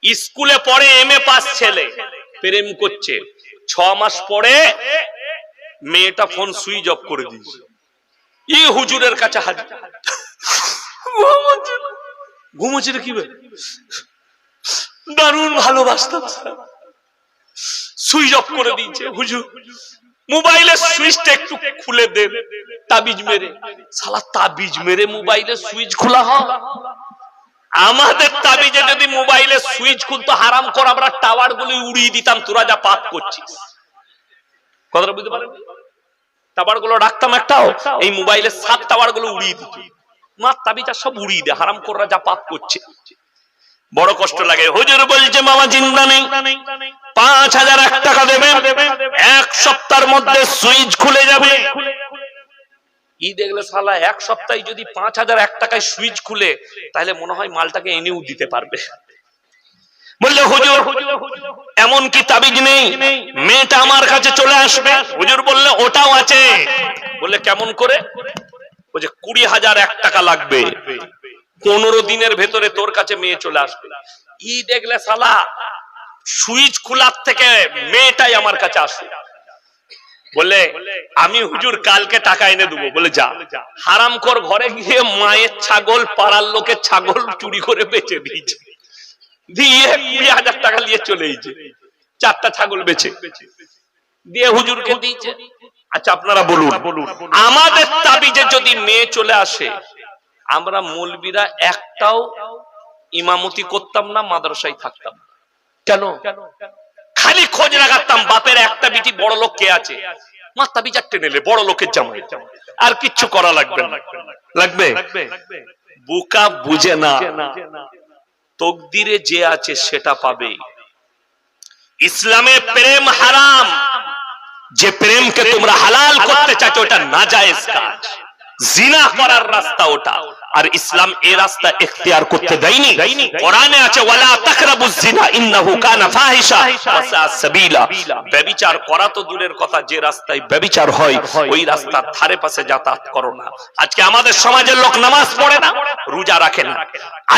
স্কুলে পড়ে MA pass ছেলে প্রেম করছে, 6 মাস পরে মেয়েটা ফোন সুইচ অফ করে দিয়েছে। ই হুজুরের কাছে হাজির, ঘুমোচ্ছে কি দারুণ ভালোবাসতাম, সুইচ অফ করে দিয়েছে। হুজুর মোবাইলের সুইচটা একটু খুলে দেন, তাবিজ মেরে। শালা তাবিজ মেরে মোবাইলের সুইচ খোলা হয়? আমাদের তাবিজে যদি মোবাইলের সুইচ খুলতো হারাম করে আমরা টাওয়ার গুলো উড়িয়ে দিতাম, তোরা যা পাপ করছিস। কথাটা বুঝতে পারেন? টাওয়ার গুলো রাখতাম একটাও, এই মোবাইলের সব টাওয়ার গুলো উড়িয়ে দিত। মা তাবিজা সব উড়িয়ে দেয়, হারাম করে যা পাপ করছে। বড় কষ্ট লাগে। হুজুর বলছে মামা চিন্তা নেই, 5001 টাকা দেবে, 1 সপ্তাহের মধ্যে সুইচ খুলে যাবে। ই দেখলে শালা 1 সপ্তাহে যদি 5001 টাকায় সুইচ খুলে, তাহলে মনে হয় মালটাকে এনেও দিতে পারবে। বললে হুজুর এমন কি তাবিজ নেই মেয়েটা আমার কাছে চলে আসবে? হুজুর বললে ওটাও আছে। বললে কেমন করে? বলছে 20,001 টাকা লাগবে, 15 দিনের ভেতরে তোর কাছে মেয়ে চলে আসবে। ই দেখলে শালা সুইচ খোলার থেকে মেয়েটাই আমার কাছে আসবে। বলে আমি হুজুর কালকে টাকা এনে দেবো। বলে যা। হারামখোর ঘরে গিয়ে মায়ের ছাগল, পাড়ার লোকের ছাগল চুরি করে বেচে দিয়েছে, দিয়ে 20,000 টাকা নিয়ে চলে এসেছে। 4টা ছাগল বেচে দিয়ে হুজুরকে দিয়েছে। আচ্ছা আপনারা বলুন, আমাদের তাবিজে যদি মেয়ে চলে আসে, আমরা মৌলবীরা একটাও ইমামতি করতাম না, মাদ্রাসায় থাকতাম। কেন? খালি খোঁজ লাগাতাম বাপের একটা বিটি বড় লোক কে আছে, মা তাবিজ টেনে নিলে বড় লোকের জামাই, আর কিচ্ছু করা লাগবে না। লাগবে? বোকা বুঝে না, তকদিরে যে আছে সেটা পাবে। ইসলামে প্রেম হারাম, যে প্রেমকে তোমরা হালাল করতে চাইছো ওটা নাজায়েজ কাজ, জিনা করার রাস্তা ওটা। আর ইসলাম এই রাস্তা ইখতিয়ার করতে দেয়নি। কোরআনে আছে ওয়ালা তাকরাবুজ জিনা ইন্নাহু কানা ফাহিশা ওয়া সা সাবিলা। ব্যভিচার করা তো দূরের কথা, যে রাস্তায় ব্যভিচার হয় ওই রাস্তার ধারে পাশে যাতায়াত করো না। আজকে আমাদের সমাজের লোক নামাজ পড়ে না, রোজা রাখে না,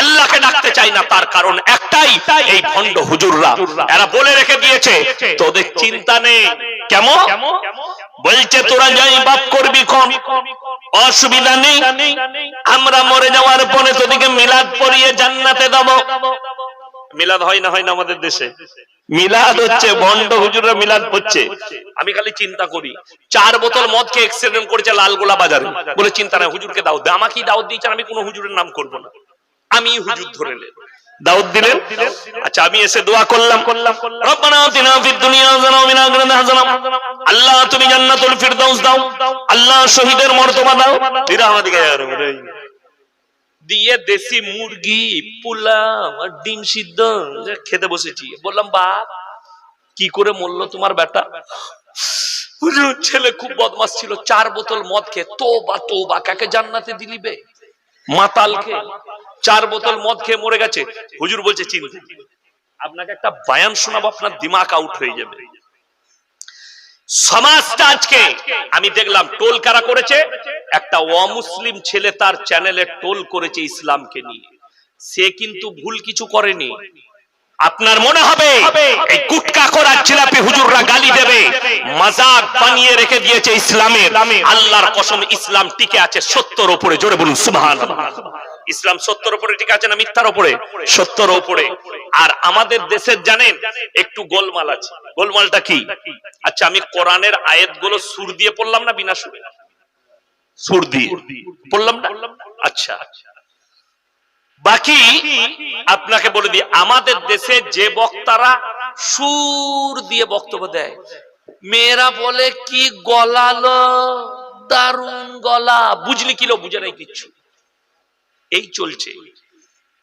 আল্লাহকে ডাকতে চায় না, তার কারণ একটাই, এই ভণ্ড হুজুররা। এরা বলে রেখে দিয়েছে তোদের চিন্তা নেই। কেমন? বলছে তোরা যাই বাপ করবি কম, অসুবিধা নেই, আমরা মরে যাওয়ার পরে তোদেরকে মিলাদ পড়িয়ে জান্নাতে দেব। মিলাদ হয় না? হয় না আমাদের দেশে? মিলাদ হচ্ছে, ভণ্ড হুজুররা মিলাদ হচ্ছে। আমি খালি চিন্তা করি, 4 বোতল মদকে অ্যাক্সিডেন্ট করেছে লালগোলা বাজারে, বলে চিন্তা নাই হুজুরকে দাও দে। আমাকে দাওয়াত দিয়েছেন, আমি কোনো হুজুরের নাম করব না, আমি হুজুর ধরে নেব। দাউদ দিলেন। আচ্ছা আমি এসে দোয়া করলাম, রব্বানা আতিনা ফিদ দুনিয়া হাসানাহ ওয়া ফিল আখিরাতি হাসানাহ, আল্লাহ তুমি জান্নাতুল ফিরদাউস দাও, আল্লাহ শহীদের মর্তবা দাও বিরহমাতিকা ইয়া রাব্বাল আলামিন। দিয়ে দেশি মুরগি, পোলাও আর ডিম সিদ্ধ খেতে বসেছি। বললাম বাপ কি করে মরলো তোমার বেটা? হুজুর ছেলে খুব বদমাশ ছিল, 4 বোতল মদ খেয়ে, তোবা তোবা, কাকে জান্নাতে দিলিবে? মাতালকে 4 বোতল মদ খেয়ে মরে গেছে। হুজুর বলছে চিন্তা, আপনাকে একটা বয়ান শোনাবো, আপনার দিমাগ আউট হয়ে যাবে। সমাজটা আজকে আমি দেখলাম টোল কারা করেছে, একটা অমুসলিম ছেলে তার চ্যানেলে টোল করেছে ইসলামকে নিয়ে। সে কিন্তু ভুল কিছু করেনি। আপনার মনে হবে এই গুটকা করার জিলাপি হুজুররা গালি দেবে, মাজাক বানিয়ে রেখে দিয়েছে ইসলামের। আল্লাহর কসম ইসলাম টিকে আছে সত্যের উপরে। জোরে বলুন সুবহানাল্লাহ। ইসলাম সত্যের উপরে টিকে আছে না মিথ্যার উপরে? সত্যের উপরে। আর আমাদের দেশের জানেন একটু গোলমাল আছে। গোলমালটা কি? আচ্ছা আমি কোরআনের আয়াতগুলো সুর দিয়ে পড়লাম না বিনা সুরে? সুর দিয়ে পড়লাম না? আচ্ছা বাকি আপনাকে বলে দিই, আমাদের দেশে যে বক্তারা সুর দিয়ে বক্তব্য দেয়, মেয়েরা বলে কি গলালো, দারুণ গলা, বুঝলি কিলো? বুঝে নাই কিচ্ছু। এই চলছে।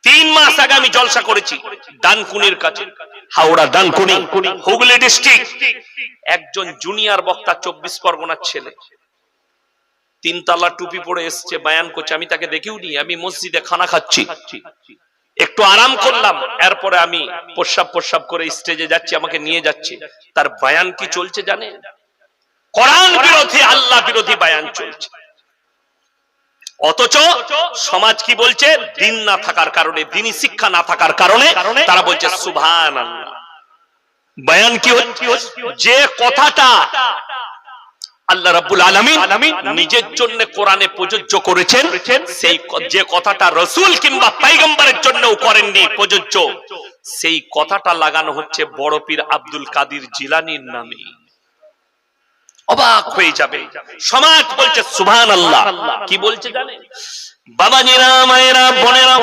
3 মাস আগে আমি জলসা করেছি ডানকুনির কাছে, হাওড়া ডানকুনি, হুগলি ডিস্ট্রিক্ট। একজন জুনিয়র বক্তা 24 পরগনার ছেলে, 3 তলা টুপি পরে এসছে, বয়ান করছে। আমি তাকে দেখিও নি, আমি মসজিদে খানা খাচ্ছি, একটু আরাম করলাম, এরপরে আমি প্রস্রাব করে স্টেজে যাচ্ছি, আমাকে নিয়ে যাচ্ছে। তার বয়ান কি চলছে জানেন? কোরআন বিরোধী, আল্লাহ বিরোধী বয়ান চলছে। অথচ সমাজ কি বলছে? দিন না থাকার কারণে, দিনী শিক্ষা না থাকার কারণে তারা বলছে সুবহানাল্লাহ। বয়ান কি হচ্ছে? যে কথাটা আল্লাহ রাব্বুল আলামিন নিজের জন্য কোরআনে প্রযোজ্য করেছেন, সেই যে কথাটা রাসূল কিংবা পয়গম্বরের জন্যও করেননি প্রযোজ্য, সেই কথাটা লাগানো হচ্ছে বড় পীর আব্দুল কাদের জিলানীর নামে। অবাক হয়ে যাবে। সমাজ বলছে সুবহানাল্লাহ। কি বলছে জানেন? বাবাজিরা, মায়েরা, বোনেরা,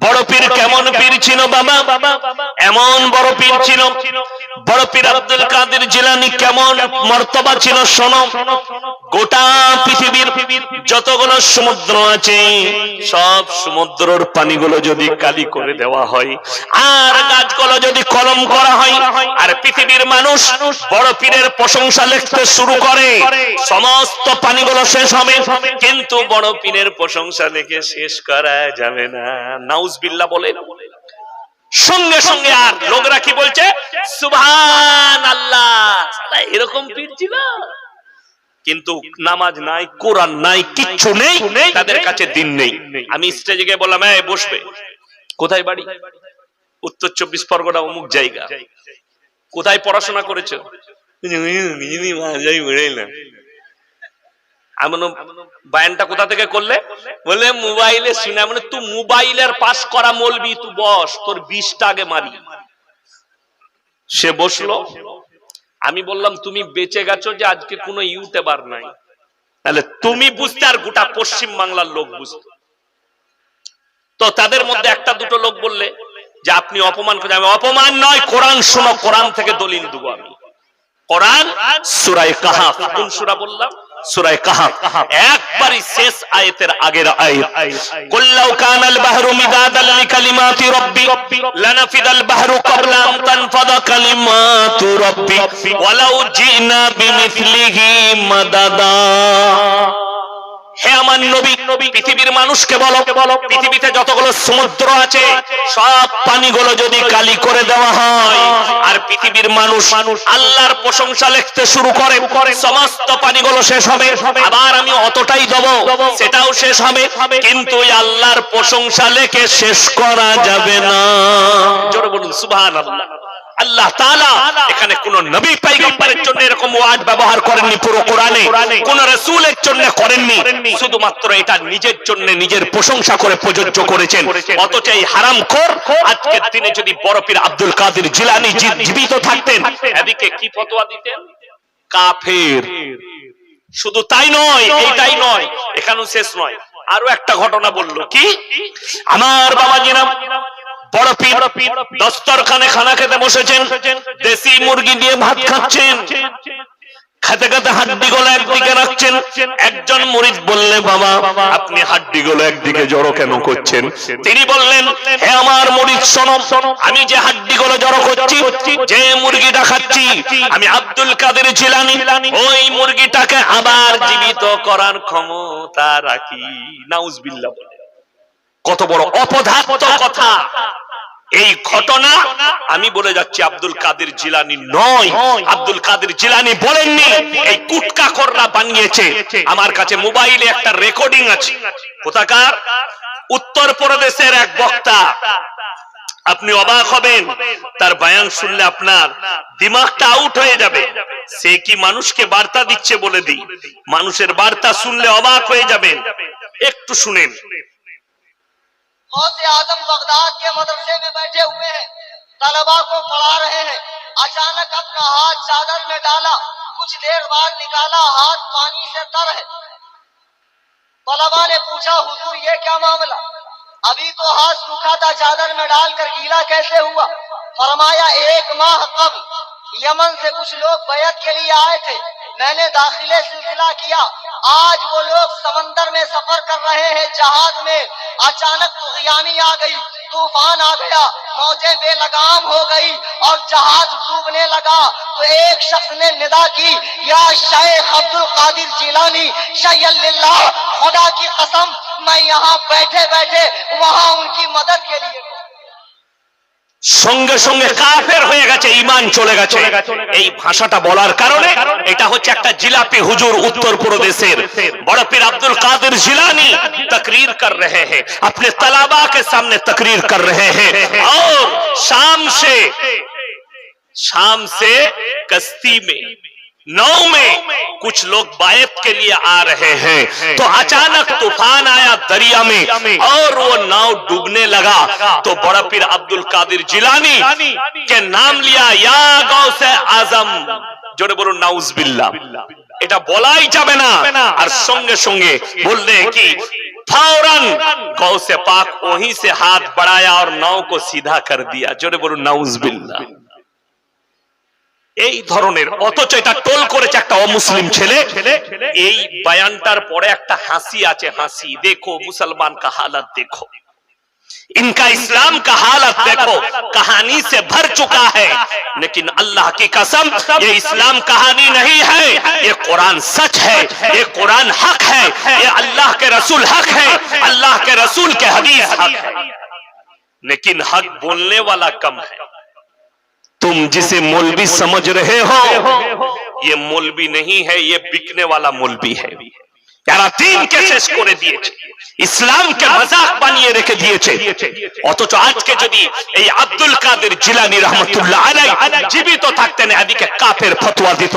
বড় পীর কেমন পীর ছিল বাবা? এমন বড় পীর ছিল। বড় পীর আব্দুল কাদের জিলানী কেমন মর্তবা ছিল শোনো। গোটা পৃথিবীর যতগুলো সমুদ্র আছে, সব সমুদ্রের পানিগুলো যদি কালি করে দেওয়া হয়, আর গাছগুলো যদি কলম করা হয়, আর পৃথিবীর মানুষ বড় পীরের প্রশংসা লিখতে শুরু করে, সমস্ত পানিগুলো শেষ হবে, কিন্তু বড় পীরের প্রশংসা লিখে শেষ করা যাবে না। নাউজুবিল্লাহ বলেন। সঙ্গে সঙ্গে আর লোকরা কি বলছে? সুবহানাল্লাহ। এরকম পীর ছিল, কিন্তু নামাজ নাই, কোরআন নাই, কিচ্ছু নেই, তাদের কাছে দিন নেই। আমি স্টেজে গিয়ে বললাম, এই বসবে। কোথায় বাড়ি? উত্তর 24 পরগনা অমুক জায়গা। কোথায় পড়াশোনা করেছো? বায়ানটা কোথা থেকে করলে? বলে মোবাইলে শুনে। মানে তুই মোবাইলের পাস করা মৌলবি, তুই বস, তোর 20টা আগে মারি। সে বসলো। আমি বললাম, তুমি বেঁচে গেছো যে আজকে কোনো ইউটিউবার নাই, তাহলে তুমি বুঝতে আর গোটা পশ্চিম বাংলার লোক বুঝতে। তো তাদের মধ্যে একটা দুটো লোক বললে যে আপনি অপমান করছেন। আমি অপমান নয়, কোরআন শোনো, কোরআন থেকে দলিল দেবো আমি। কোরআন সূরা কাহাফ। কোন সূরা বললাম? সূরা কাহাফ, একবারই শেষ আয়াতের আগের আয়াত। কুল লাউ কানাল বাহরু মিদাদাল লিকালিমাতি রাব্বি লানাফিদাল বাহরু ক্বাবলা আন তানফাদা কালিমাতু রাব্বি ওয়ালাউ জিনা বিমিসলিহি মাদাদা। হে আমার নবী, পৃথিবীর মানুষকে বলো, পৃথিবীতে যতগুলো সমুদ্র আছে সব পানিগুলো যদি কালি করে দেওয়া হয়, আর পৃথিবীর মানুষ আল্লাহর প্রশংসা লিখতে শুরু করে, সমস্ত পানিগুলো শেষ হবে। আবার আমি অতটাই দেবো, সেটাও শেষ হবে, কিন্তু ওই আল্লাহর প্রশংসা লিখে শেষ করা যাবে না। জোরে বলুন সুবহানাল্লাহ। আল্লাহ তাআলা এখানে কোন নবী পয়গম্বরের জন্য এরকম ওয়ার্ড ব্যবহার করেননি পুরো কোরআনে, কোন রাসূলের জন্য করেননি, শুধুমাত্র এটা নিজের জন্য নিজের প্রশংসা করে প্রযোজ্য করেছেন। অথচ এই হারামখোর আজকের দিনে যদি বড় পীর আব্দুল কাদের জিলানী জীবিত থাকতেন, এদিকে কি ফতোয়া দিতেন? কাফের। শুধু তাই নয়, এইটাই নয়, এখানেও শেষ নয়, আরো একটা ঘটনা বলল। কি? আমার বাবাজিরা, বড় পীর দস্তরখানে খানা খেতে বসেছেন, দেশি মুরগি দিয়ে ভাত খাচ্ছেন, খেতে খেতে হাড্ডিগুলো একদিকে রাখছেন। একজন মুরিদ বললে, বাবা আপনি হাড্ডিগুলো একদিকে জড়ো কেন করছেন? তিনি বললেন, হে আমার মুরিদ শোনো, আমি যে হাড্ডিগুলো জড়ো করছি, যে মুরগিটা খাচ্ছি, আমি আব্দুল কাদের জিলানী ওই মুরগিটাকে আবার জীবিত করার ক্ষমতা রাখি। নাউজুবিল্লাহ বলে। কত বড় অপদার্থ কথা! এই ঘটনা আমি বলে যাচ্ছি, আব্দুল কাদের জিলানী নয়, আব্দুল কাদের জিলানী বলেননি, এই কুটকাখোররা বানিয়েছে। আমার কাছে মোবাইলে একটা রেকর্ডিং আছে। কোথাকার? উত্তর প্রদেশের এক বক্তা। আপনি অবাক হবেন, তার বয়ান শুনলে আপনার দিমাগটা আউট হয়ে যাবে। সে কি মানুষকে বার্তা দিচ্ছে বলে দিই, মানুষের বার্তা শুনলে অবাক হয়ে যাবেন। একটু শুনেন। गौसे आजम बगदाद के मदरसे में बैठे हुए हैं, तलबा को पढ़ा रहे हैं। अचानक अपना हाथ चादर में डाला, कुछ देर बाद निकाला, हाथ पानी से तर है। तलबा ने पूछा, हुजूर ये क्या मामला? अभी तो हाथ सूखा था, चादर में डालकर गीला कैसे हुआ? फरमाया, 1 माह कबल यमन से कुछ लोग बैत के लिए आए थे, मैंने दाखिले सिलसिला किया। आज वो लोग समंदर में सफर कर रहे हैं, जहाज में अचानक तूफानी आ गई, तूफान आ गया, मौजें बेलगाम हो गई और जहाज डूबने लगा। तो एक शख्स ने निदा की, या शेख अब्दुल कादिर जिलानी शय्यल्लाह, खुदा की कसम मैं यहाँ बैठे बैठे वहाँ उनकी मदद के लिए। সঙ্গে সঙ্গে কাফের হয়ে গেছে, ঈমান চলে গেছে। এই ভাষাটা বলার কারণে এটা হচ্ছে একটা জিলাপি হুজুর উত্তর প্রদেশের বড় পীর আব্দুল কাদের জিলাनी तकरीर कर रहे हैं, अपने तलबा के सामने तकरीर कर रहे हैं, और शाम से कश्ती में नाव में कुछ लोग बायत के लिए आ रहे हैं, तो अचानक तूफान आया दरिया में और वो नाव डूबने लगा। तो बड़ा पीर अब्दुल कादिर जिलानी के नाम लिया, या गौसे आजम, जोड़े बोलो नाउज़बिल्लाह। এটা বলাই যাবে না। আর সঙ্গে সঙ্গে বললে কি फौरन गौसे पाक वहीं से हाथ बढ़ाया और नाव को सीधा कर दिया। जोड़े बोलो नाउज़बिल्लाह। এই ধরনের, অথচ এটা টোল করেছে একটা অমুসলিম ছেলে। এই বয়ানটার পরে একটা হাসি আছে, হাসি। देखो मुसलमान का हालत देखो, इनका इस्लाम का हालत देखो, कहानी से भर चुका है। लेकिन अल्लाह की कसम, ये इस्लाम कहानी नहीं है, ये कुरान सच है, ये कुरान हक है, ये अल्लाह के रसूल हक है, अल्लाह के रसूल के हदीस हक है। लेकिन हक बोलने वाला कम है। तुम जिसे मौलवी समझ रहे हो, ये मौलवी नहीं है, ये बिकने वाला मौलवी है। যারা দ্বীনকে শেষ করে দিয়েছে, ইসলামকে মজাক বানিয়ে রেখে দিয়েছে। অথচ আজকে যদি এই আব্দুল কাদের জিলানী রহমাতুল্লাহ আলাইহি জীবিত থাকতেন, এদিকে কাফের ফতোয়া দিত।